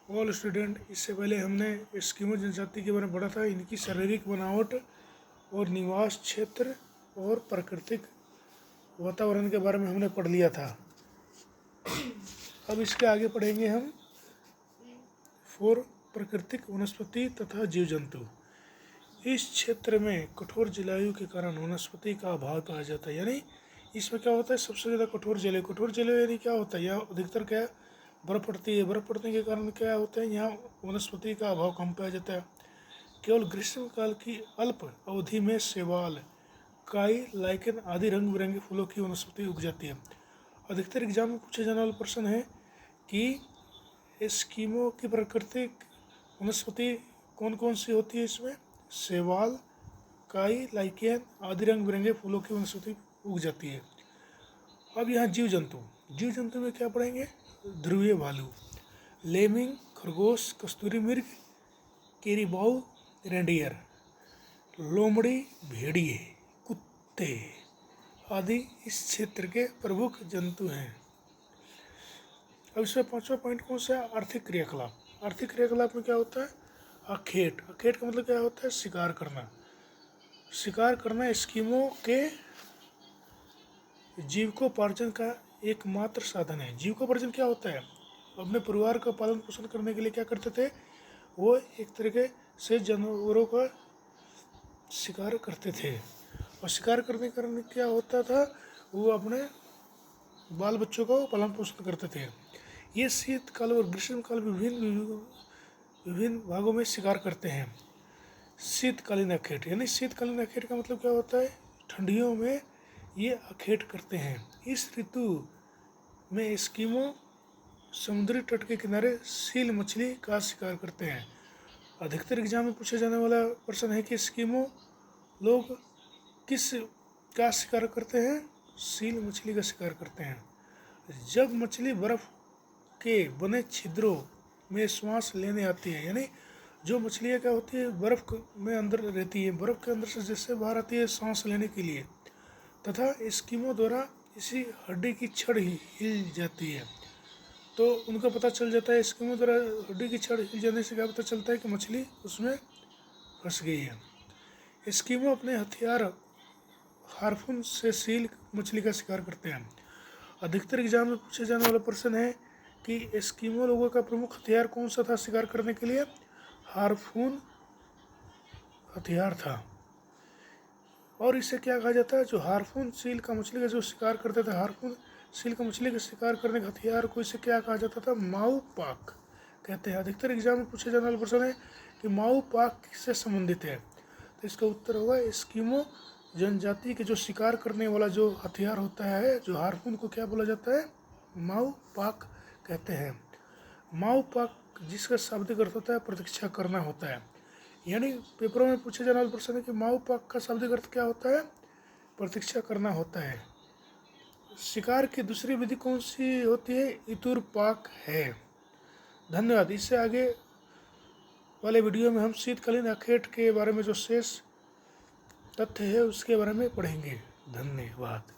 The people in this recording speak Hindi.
ऑल स्टूडेंट, इससे पहले हमने एस्किमो जनजाति के बारे में पढ़ा था। इनकी शारीरिक बनावट और निवास क्षेत्र और प्राकृतिक वातावरण के बारे में हमने पढ़ लिया था। अब इसके आगे पढ़ेंगे हम 4 प्राकृतिक वनस्पति तथा जीव जंतु। इस क्षेत्र में कठोर जलवायु के कारण वनस्पति का अभाव पाया जाता है। यानी इसमें क्या होता है, सबसे ज़्यादा कठोर जलवायु यानी क्या होता है, यहाँ अधिकतर क्या बर्फ़ पड़ती है। बर्फ़ पड़ने के कारण क्या होता है, यहाँ वनस्पति का अभाव कम पाया जाता है। केवल ग्रीष्मकाल की अल्प अवधि में शैवाल, काई, लाइकेन आदि रंग बिरंगे फूलों की वनस्पति उग जाती है। अधिकतर एग्जाम में पूछे जाने वाला प्रश्न है कि एस्किमो की प्राकृतिक वनस्पति कौन कौन सी होती है। इसमें शैवाल, काई, लाइकेन आदि रंग बिरंगे फूलों की वनस्पति उग जाती है। अब यहाँ जीव जंतु में क्या पढ़ेंगे, ध्रुवीय भालू, लेमिंग खरगोश, कस्तूरी मृग, केरीबाऊ, रेंडियर, लोमड़ी, भेड़िए, कुत्ते आदि इस क्षेत्र के प्रमुख जंतु हैं। अब इसमें 5वां पॉइंट कौन सा है, आर्थिक क्रियाकलाप। आर्थिक क्रियाकलाप में क्या होता है, अखेट का मतलब क्या होता है, शिकार करना एस्किमो के जीविकोपार्जन का एकमात्र साधन है। जीविकोपार्जन क्या होता है, अपने परिवार का पालन पोषण करने के लिए क्या करते थे, वो एक तरीके से जानवरों का शिकार करते थे। और शिकार करने के कारण क्या होता था, वो अपने बाल बच्चों का पालन पोषण करते थे। ये शीतकाल और ग्रीष्मकाल विभिन्न भागों में शिकार करते हैं। शीतकालीन अखेट, यानी शीतकालीन अखेट का मतलब क्या होता है, ठंडियों में ये अखेट करते हैं। इस ऋतु में एस्किमो समुद्री तट के किनारे सील मछली का शिकार करते हैं। अधिकतर एग्जाम में पूछा जाने वाला प्रश्न है कि एस्किमो लोग किस का शिकार करते हैं, सील मछली का शिकार करते हैं। जब मछली बर्फ के बने छिद्रों में श्वास लेने आती है, यानी जो मछलियाँ क्या होती है, बर्फ में अंदर रहती है, बर्फ के अंदर से जैसे बाहर आती है सांस लेने के लिए, तथा एस्किमो द्वारा इसी हड्डी की छड़ हिल जाती है, तो उनका पता चल जाता है। एस्किमो द्वारा हड्डी की छड़ हिल जाने से क्या पता चलता है कि मछली उसमें फंस गई है। एस्किमो अपने हथियार हार्पून से सील मछली का शिकार करते हैं। अधिकतर एग्जाम में पूछे जाने वाला प्रश्न है कि एस्किमो लोगों का प्रमुख हथियार कौन सा था शिकार करने के लिए, हार्पून हथियार था। और इसे क्या कहा जाता है, जो हार्पून सील का मछली का जो शिकार करते थे, हार्पून सील का मछली का शिकार करने का हथियार को इसे क्या कहा जाता था, माऊ पाक कहते हैं। अधिकतर एग्जाम में पूछे जाने वाला प्रश्न है कि माऊ पाक किससे संबंधित है, तो इसका उत्तर होगा एस्किमो जनजाति के जो शिकार करने वाला जो हथियार होता है, जो हार्पून को क्या बोला जाता है, माऊ पाक कहते हैं। माऊ पाक जिसका शाब्दिक अर्थ होता है प्रतीक्षा करना होता है। यानी पेपरों में पूछे जाने वाले प्रश्न है कि माऊ पाक का शाब्दिक अर्थ क्या होता है, प्रतीक्षा करना होता है। शिकार की दूसरी विधि कौन सी होती है, इतुर पाक है। धन्यवाद। इससे आगे वाले वीडियो में हम शीतकालीन अखेट के बारे में जो शेष तथ्य है उसके बारे में पढ़ेंगे। धन्यवाद।